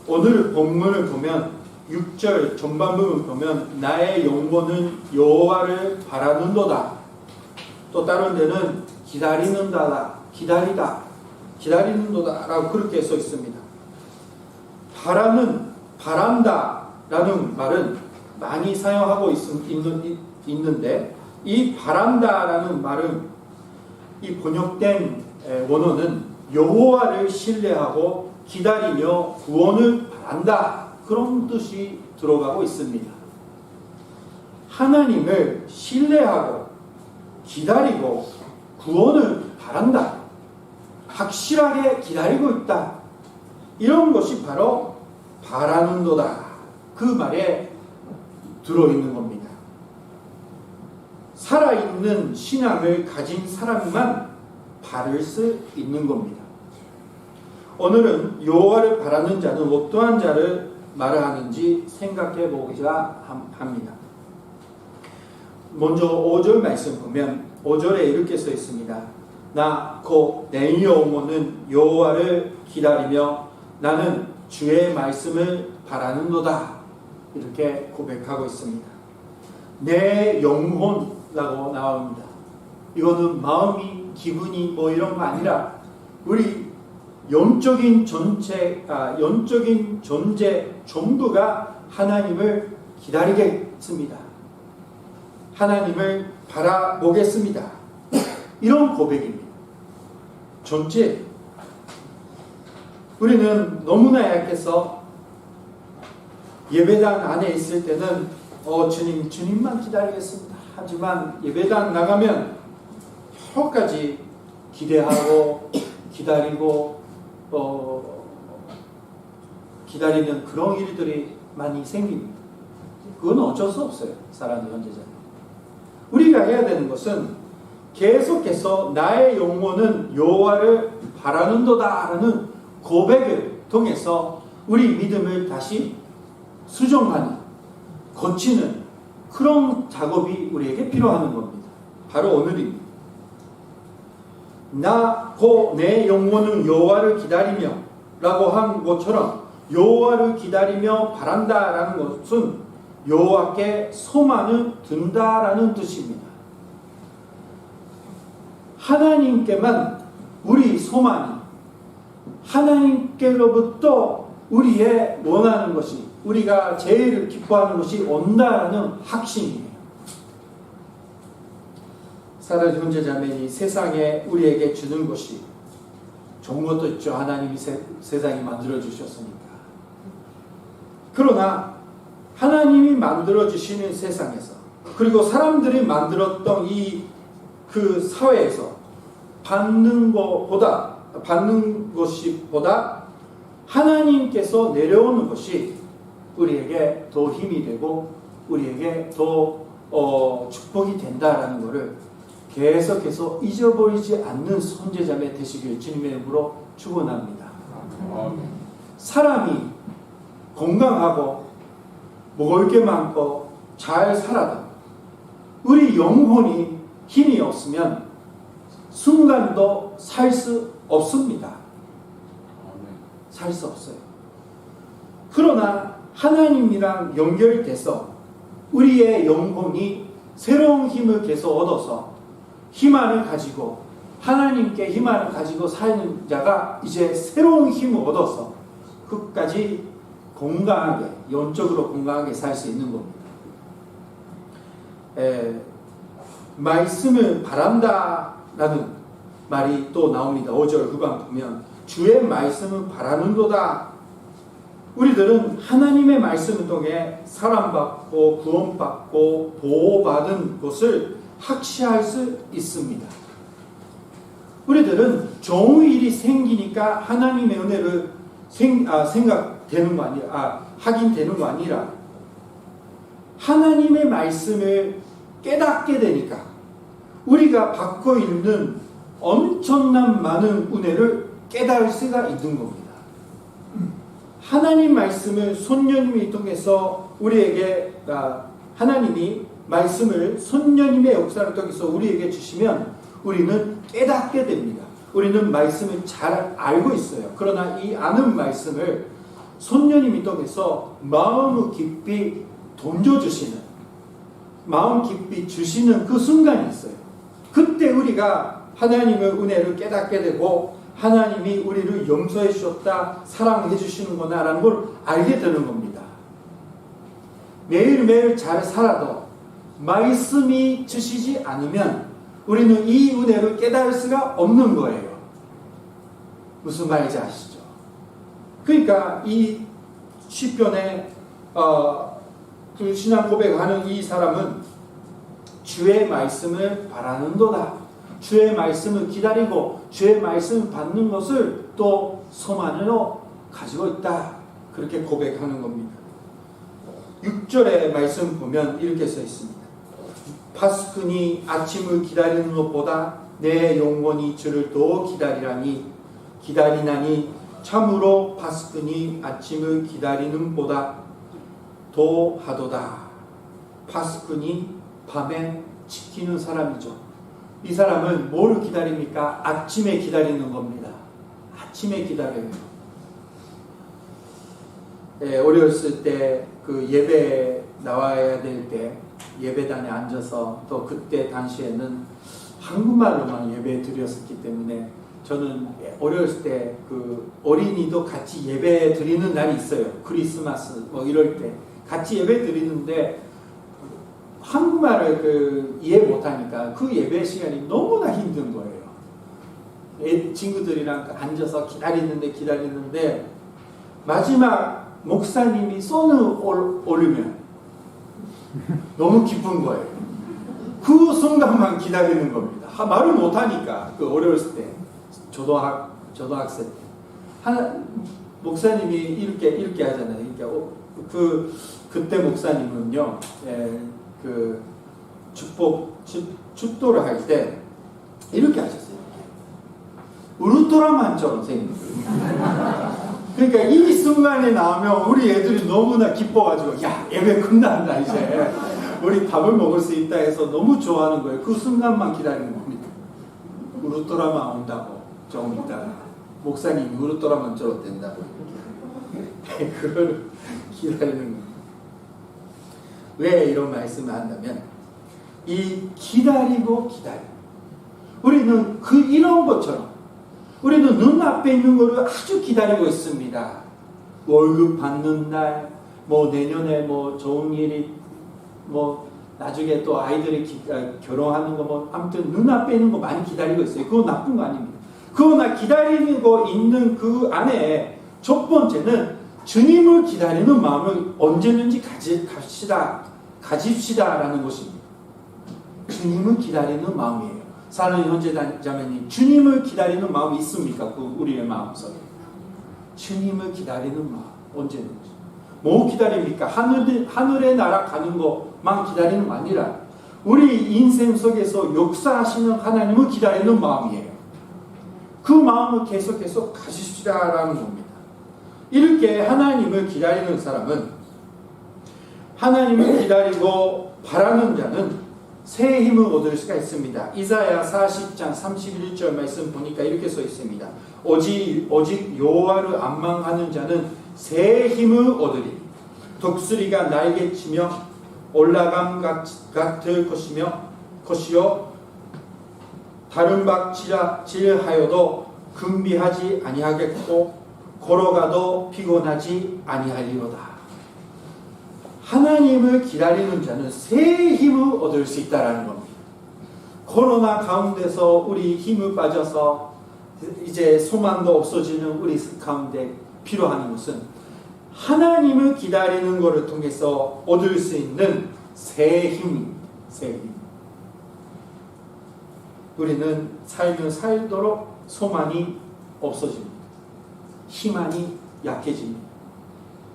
오늘 본문을 보면 6절 전반부를 보면 나의 영혼은 여호와를 바라는도다. 또 다른 데는 기다리는다다. 기다리는도다 라고 그렇게 써 있습니다. 바란다 라는 말은 많이 사용하고 있는데 이 바란다 라는 말은 이 번역된 원어는 여호와를 신뢰하고 기다리며 구원을 바란다 그런 뜻이 들어가고 있습니다. 하나님을 신뢰하고 기다리고 구원을 바란다. 확실하게 기다리고 있다. 이런 것이 바로 바라는도다. 그 말에 들어있는 겁니다. 살아있는 신앙을 가진 사람만 바를 수 있는 겁니다. 오늘은 여호와를 바라는 자는 어떠한 자를 말하는지 생각해 보고자 합니다. 먼저 5절 말씀 보면 5절에 이렇게 써 있습니다. 나 곧 내 영혼은 여호와를 기다리며 나는 주의 말씀을 바라는도다. 이렇게 고백하고 있습니다. 내 영혼이라고 나옵니다. 이거는 마음이 기분이 뭐 이런 거 아니라 우리 영적인 존재 전부가 하나님을 기다리겠습니다. 하나님을 바라보겠습니다. 이런 고백입니다. 전체 우리는 너무나 약해서 예배당 안에 있을 때는 주님만 기다리겠습니다. 하지만 예배당 나가면 혀까지 기대하고 기다리고 기다리는 그런 일들이 많이 생깁니다. 그건 어쩔 수 없어요. 사람의 현재자는. 우리가 해야 되는 것은 계속해서 나의 영혼은 여호와를 바라는도다 라는 고백을 통해서 우리 믿음을 다시 수정하는, 고치는 그런 작업이 우리에게 필요한 겁니다. 바로 오늘입니다. 나 곧 내 영혼은 여호와를 기다리며 라고 한 것처럼 여호와를 기다리며 바란다 라는 것은 여호와께 소망을 둔다 라는 뜻입니다. 하나님께만 우리 소망이, 하나님께로부터 우리의 원하는 것이, 우리가 제일 기뻐하는 것이 온다라는 확신이에요. 사랑하는 형제자매니, 세상에 우리에게 주는 것이 좋은 것도 있죠. 하나님이 세상이 만들어 주셨으니까. 그러나 하나님이 만들어 주시는 세상에서, 그리고 사람들이 만들었던 그 사회에서 받는 것보다 하나님께서 내려오는 것이 우리에게 더 힘이 되고 우리에게 더 축복이 된다라는 것을 계속해서 잊어버리지 않는 손재자매 되시길 주님의 이름으로 축원합니다. 사람이 건강하고 먹을 게 많고 잘 살아도 우리 영혼이 힘이 없으면 순간도 살 수 없습니다. 살 수 없어요. 그러나 하나님이랑 연결돼서 우리의 영혼이 새로운 힘을 계속 얻어서 희망을 가지고, 하나님께 희망을 가지고 사는 자가 이제 새로운 힘을 얻어서 끝까지 건강하게, 영적으로 건강하게 살 수 있는 겁니다. 말씀을 바란다라는 말이 또 나옵니다. 5절 후반 보면 주의 말씀을 바라는도다. 우리들은 하나님의 말씀을 통해 사랑받고 구원받고 보호받은 것을 확신할 수 있습니다. 우리들은 좋은 일이 생기니까 하나님의 은혜를 생각되는 거 아니라, 하긴 되는 거 아니라 하나님의 말씀을 깨닫게 되니까 우리가 받고 있는 엄청난 많은 은혜를 깨달을 수가 있는 겁니다. 하나님 말씀을 손녀님이 통해서 우리에게, 하나님이 말씀을 손녀님의 역사를 통해서 우리에게 주시면 우리는 깨닫게 됩니다. 우리는 말씀을 잘 알고 있어요. 그러나 이 아는 말씀을 성령님이 통해서 마음 깊이 던져주시는, 마음 깊이 주시는 그 순간이 있어요. 그때 우리가 하나님의 은혜를 깨닫게 되고 하나님이 우리를 용서해 주셨다, 사랑해 주시는구나 라는 걸 알게 되는 겁니다. 매일매일 잘 살아도 말씀이 주시지 않으면 우리는 이 은혜를 깨달을 수가 없는 거예요. 무슨 말인지 아시죠? 그러니까 이 시편에 그 신앙 고백하는 이 사람은 주의 말씀을 바라는도다, 주의 말씀을 기다리고 주의 말씀을 받는 것을 또 소망으로 가지고 있다, 그렇게 고백하는 겁니다. 6절의 말씀 보면 이렇게 써 있습니다. 파수꾼이 아침을 기다리는 것보다 내 영혼이 주를 더 기다리나니 참으로 파수꾼이 아침을 기다리는 보다 더 하도다. 파수꾼이 밤에 지키는 사람이죠. 이 사람은 뭐를 기다립니까? 아침에 기다리는 겁니다. 아침에 기다려요. 어렸을 때 그 예배 나와야 될 때 예배단에 앉아서, 또 그때 당시에는 한국말로만 예배 드렸었기 때문에 저는 어렸을 때 그 어린이도 같이 예배 드리는 날이 있어요. 크리스마스 뭐 이럴 때 같이 예배 드리는데 한국말을 이해 못하니까 그 예배 시간이 너무나 힘든 거예요. 친구들이랑 앉아서 기다리는데 마지막 목사님이 손을 올리면 너무 기쁜 거예요. 그 순간만 기다리는 겁니다. 말을 못하니까, 그 어렸을 때 초등학생 때 목사님이 이렇게 하잖아요. 그때 목사님은요, 그 축도를 할 때 이렇게 하셨어요. 우르트라만처럼 생긴 거예요. 그러니까 이 순간에 나오면 우리 애들이 너무나 기뻐가지고, 야, 예배 끝난다, 이제 우리 밥을 먹을 수 있다 해서 너무 좋아하는 거예요. 그 순간만 기다리는 겁니다. 우르트라만 온다고 조금 있다가 목사님이 우르트라만처럼 된다고 그걸 기다리는 거예요. 왜 이런 말씀을 한다면, 이 기다리고 우리는 이런 것처럼 우리는 눈앞에 있는 것을 아주 기다리고 있습니다. 월급 받는 날, 뭐 내년에 뭐 좋은 일이, 뭐 나중에 또 아이들이 결혼하는 거, 뭐 아무튼 눈앞에 있는 거 많이 기다리고 있어요. 그거 나쁜 거 아닙니다. 그러나 기다리는 거 있는 그 안에 첫 번째는 주님을 기다리는 마음을 언제든지 가집시다라는 것입니다. 주님을 기다리는 마음이에요. 사랑하는 형제자매님, 주님을 기다리는 마음이 있습니까? 우리의 마음속에 주님을 기다리는 마음, 언제든지. 뭐 기다립니까? 하늘의 나라 가는 것만 기다리는 거 아니라 우리 인생 속에서 역사하시는 하나님을 기다리는 마음이에요. 그 마음을 계속 가지시라라는 겁니다. 이렇게 하나님을 기다리는 사람은, 하나님을 기다리고 바라는 자는 새 힘을 얻을 수가 있습니다. 이사야 40장 31절 말씀 보니까 이렇게 써 있습니다. 오직 여호와를 앙망하는 자는 새 힘을 얻으리. 독수리가 날개치며 올라감 같을 것이요 다른박질하여도 금비하지 아니하겠고 걸어가도 피곤하지 아니하리로다. 하나님을 기다리는 자는 새 힘을 얻을 수 있다는 겁니다. 코로나 가운데서 우리 힘을 빠져서 이제 소망도 없어지는 우리 가운데 필요한 것은 하나님을 기다리는 것을 통해서 얻을 수 있는 새 힘입니다. 새 힘. 우리는 살면 살도록 소망이 없어집니다. 희망이 약해집니다.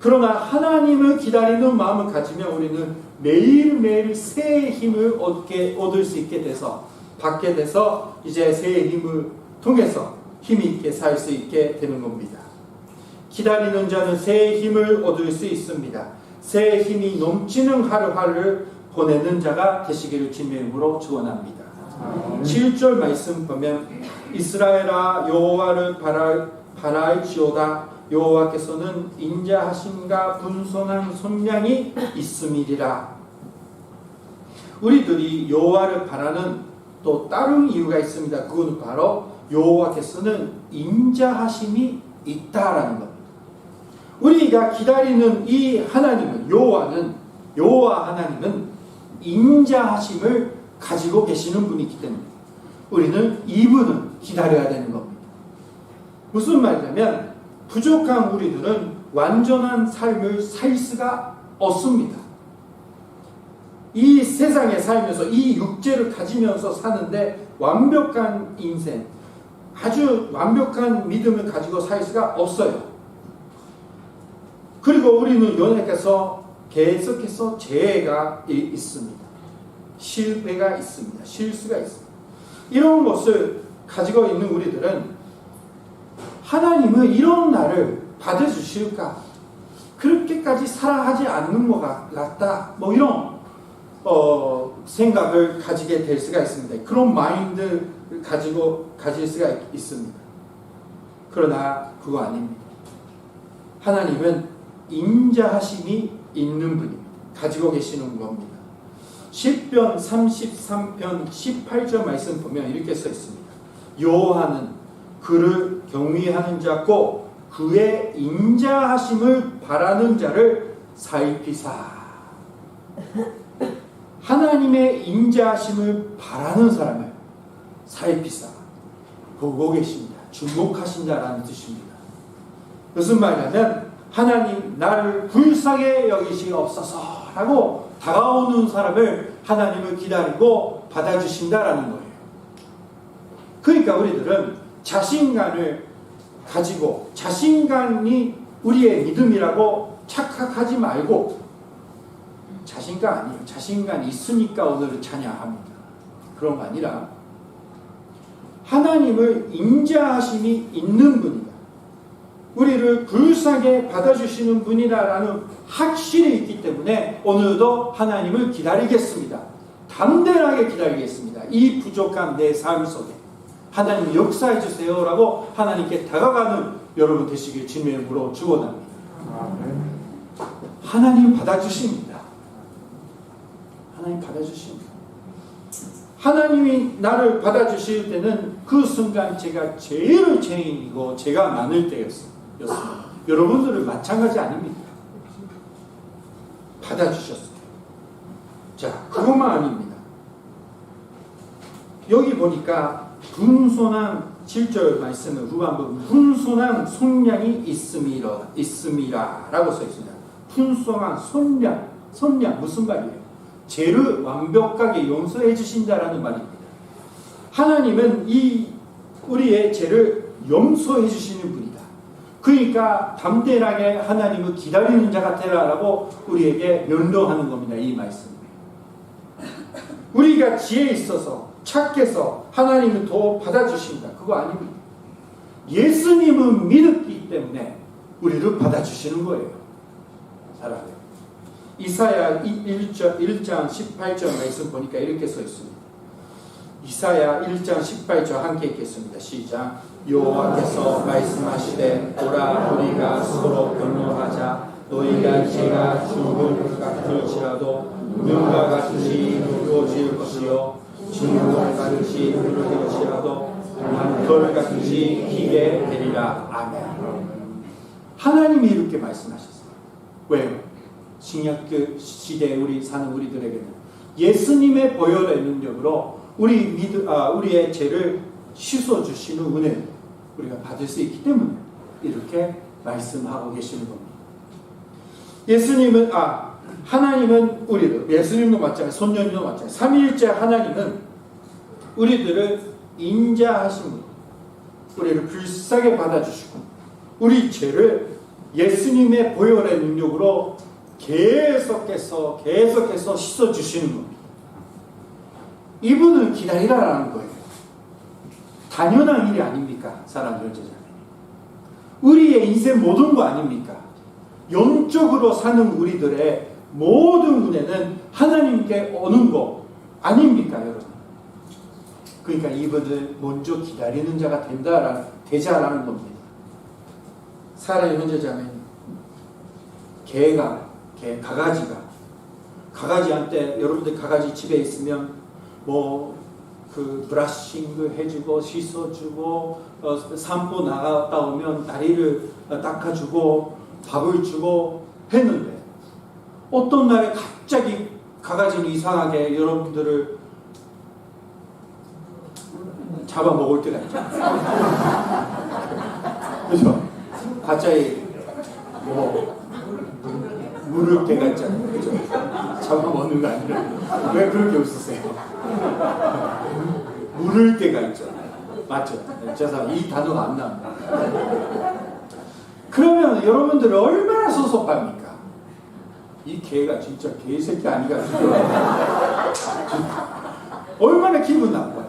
그러나 하나님을 기다리는 마음을 가지면 우리는 매일매일 새 힘을 얻을 수 있게 돼서, 받게 돼서 이제 새 힘을 통해서 힘 있게 살 수 있게 되는 겁니다. 기다리는 자는 새 힘을 얻을 수 있습니다. 새 힘이 넘치는 하루하루를 보내는 자가 되시기를 주님의 이름으로 축원합니다. 7절 말씀 보면 이스라엘아 여호와를 바랄지어다 여호와께서는 인자하심과 분손한 손량이 있음이리라. 우리들이 여호와를 바라는 또 다른 이유가 있습니다. 그건 바로 여호와께서는 인자하심이 있다라는 겁니다. 우리가 기다리는 이 하나님은, 여호와 하나님은 인자하심을 가지고 계시는 분이기 때문에 우리는 이분을 기다려야 되는 겁니다. 무슨 말이냐면 부족한 우리들은 완전한 삶을 살 수가 없습니다. 이 세상에 살면서 이 육체를 가지면서 사는데 완벽한 인생, 아주 완벽한 믿음을 가지고 살 수가 없어요. 그리고 우리는 연약해서 계속해서 죄가 있습니다. 실패가 있습니다. 실수가 있습니다. 이런 것을 가지고 있는 우리들은 하나님은 이런 나를 받아주실까? 그렇게까지 사랑하지 않는 것 같다. 뭐 이런 생각을 가지게 될 수가 있습니다. 그런 마인드를 가질 수가 있습니다. 그러나 그거 아닙니다. 하나님은 인자하심이 있는 분입니다. 가지고 계시는 겁니다. 시편 33편 18절 말씀 보면 이렇게 써 있습니다. 여호와는 그를 경외하는 자고 그의 인자하심을 바라는 자를 살피사. 하나님의 인자하심을 바라는 사람을 살피사 보고 계십니다. 주목하신다라는 뜻입니다. 무슨 말이냐면 하나님 나를 불쌍히 여기시옵소서라고 다가오는 사람을 하나님을 기다리고 받아주신다라는 거예요. 그러니까 우리들은 자신감을 가지고 자신감이 우리의 믿음이라고 착각하지 말고, 자신감 아니에요. 자신감이 있으니까 오늘은 찬양합니다. 그런 거 아니라 하나님을 인자하심이 있는 분이다. 우리를 불쌍하게 받아주시는 분이다라는 확신이 있기 때문에 오늘도 하나님을 기다리겠습니다. 담대하게 기다리겠습니다. 이 부족한 내 삶 속에 하나님 역사해 주세요라고 하나님께 다가가는 여러분 되시길 주님의 이름으로 축원합니다. 하나님 받아주십니다. 하나님 받아주십니다. 하나님이 나를 받아주실 때는 그 순간 제가 제일 죄인이고 죄가 많을 때였습니다. 여러분들은 마찬가지 아닙니까? 받아주셨어요. 자, 그것만 아닙니다. 여기 보니까 분손한 7절 말씀을 후반부 분손한 손량이 있음이라 라고 써 있습니다. 분손한 손량 무슨 말이에요? 죄를 완벽하게 용서해 주신다라는 말입니다. 하나님은 우리의 죄를 용서해 주시는 분이다. 그러니까 담대하게 하나님을 기다리는 자가 되라라고 우리에게 명령하는 겁니다. 이 말씀. 우리가 지혜 있어서 착해서 하나님을 더 받아주신다. 그거 아닙니다. 예수님은 믿었기 때문에 우리를 받아주시는 거예요. 사랑해요. 이사야 1장 18절 말씀 보니까 이렇게 써 있습니다. 이사야 1장 18절 함께 읽겠습니다. 시작. 여호와께서 말씀하시되 보라 우리가 서로 변론하자. 너희가 제가 죽을 같을지라도 눈과 같이 붉어질 것이요 진흙과 같이 붉어질 것이라도 돌같이 희게 되리라. 아멘. 하나님이 이렇게 말씀하셨어요. 왜요? 신약 시대에 우리 사는 우리들에게는 예수님의 보혈의 능력으로 우리의 죄를 씻어 주시는 은혜를 우리가 받을 수 있기 때문에 이렇게 말씀하고 계시는 겁니다. 하나님은 우리를, 예수님도 마찬가지, 손녀님도 마찬가지, 삼위일체 하나님은 우리들을 인자하신, 우리를 불쌍하게 받아주시고 우리 죄를 예수님의 보혈의 능력으로 계속해서 씻어주시는 겁니다. 이분을 기다리라라는 거예요. 당연한 일이 아닙니까? 사랑하는 제자님, 우리의 인생 모든 거 아닙니까? 영적으로 사는 우리들의 모든 은혜는 하나님께 오는 거 아닙니까, 여러분? 그러니까 이분을 먼저 기다리는 자가 되자라는 겁니다. 사랑의 형제자매님, 강아지한테, 여러분들 강아지 집에 있으면 그 브러싱도 해주고 씻어주고 산보 나갔다 오면 다리를 닦아주고 밥을 주고 했는데 어떤 날에 갑자기 강아지는 이상하게 여러분들을 잡아먹을 때가 있죠. 그죠? 갑자기 물을 때가 있잖아요. 그죠? 잡아먹는 거 아니라 왜 그렇게 웃으세요? 물을 때가 있잖아요. 맞죠? 죄송합니다. 이 단어가 안 나옵니다. 그러면 여러분들 얼마나 섭섭합니까? 이 개가 진짜 개새끼 아니가 싶어요. 얼마나 기분 나빠요.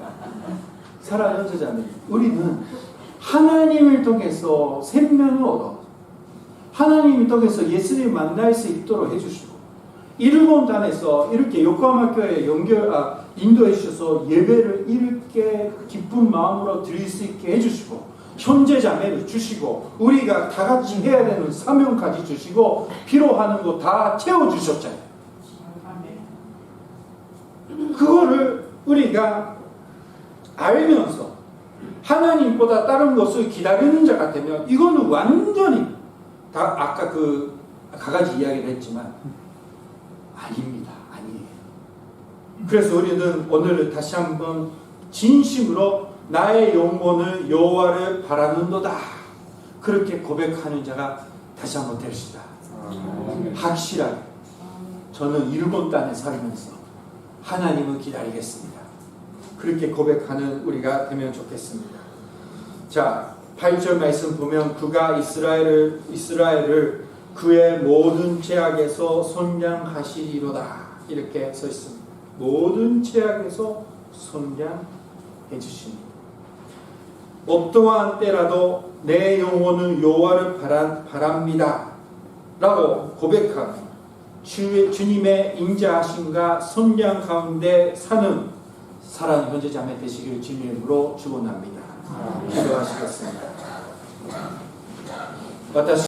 사랑하는 형제자매, 우리는 하나님을 통해서 생명을 얻어 하나님을 통해서 예수님을 만날 수 있도록 해주시고 일본단에서 이렇게 요코하마 교회에 인도해 주셔서 예배를 이렇게 기쁜 마음으로 드릴 수 있게 해주시고 형제자매를 주시고 우리가 다 같이 해야 되는 사명까지 주시고 필요하는 거 다 채워주셨잖아요. 그거를 우리가 알면서 하나님보다 다른 것을 기다리는 자 같으면 이거는 완전히 다 아까 그 강아지 이야기를 했지만 아닙니다. 아니에요. 그래서 우리는 오늘 다시 한번 진심으로 나의 영혼을 여호와를 바라는도다 그렇게 고백하는 자가 다시 한번 됩시다. 확실하게 저는 일본 땅에 살면서 하나님을 기다리겠습니다. 그렇게 고백하는 우리가 되면 좋겠습니다. 자, 8절 말씀 보면 그가 이스라엘을 그의 모든 죄악에서 선량하시리로다 이렇게 써 있습니다. 모든 죄악에서 선량해 주십니다. 어떠한 때라도 내 영혼은 여호와를 바랍니다 라고 고백하며 주님의 인자하심과 선량 가운데 사는 사랑하는 형제자매 되시길 주님의 이름으로 축원합니다. 기도하시겠습니다.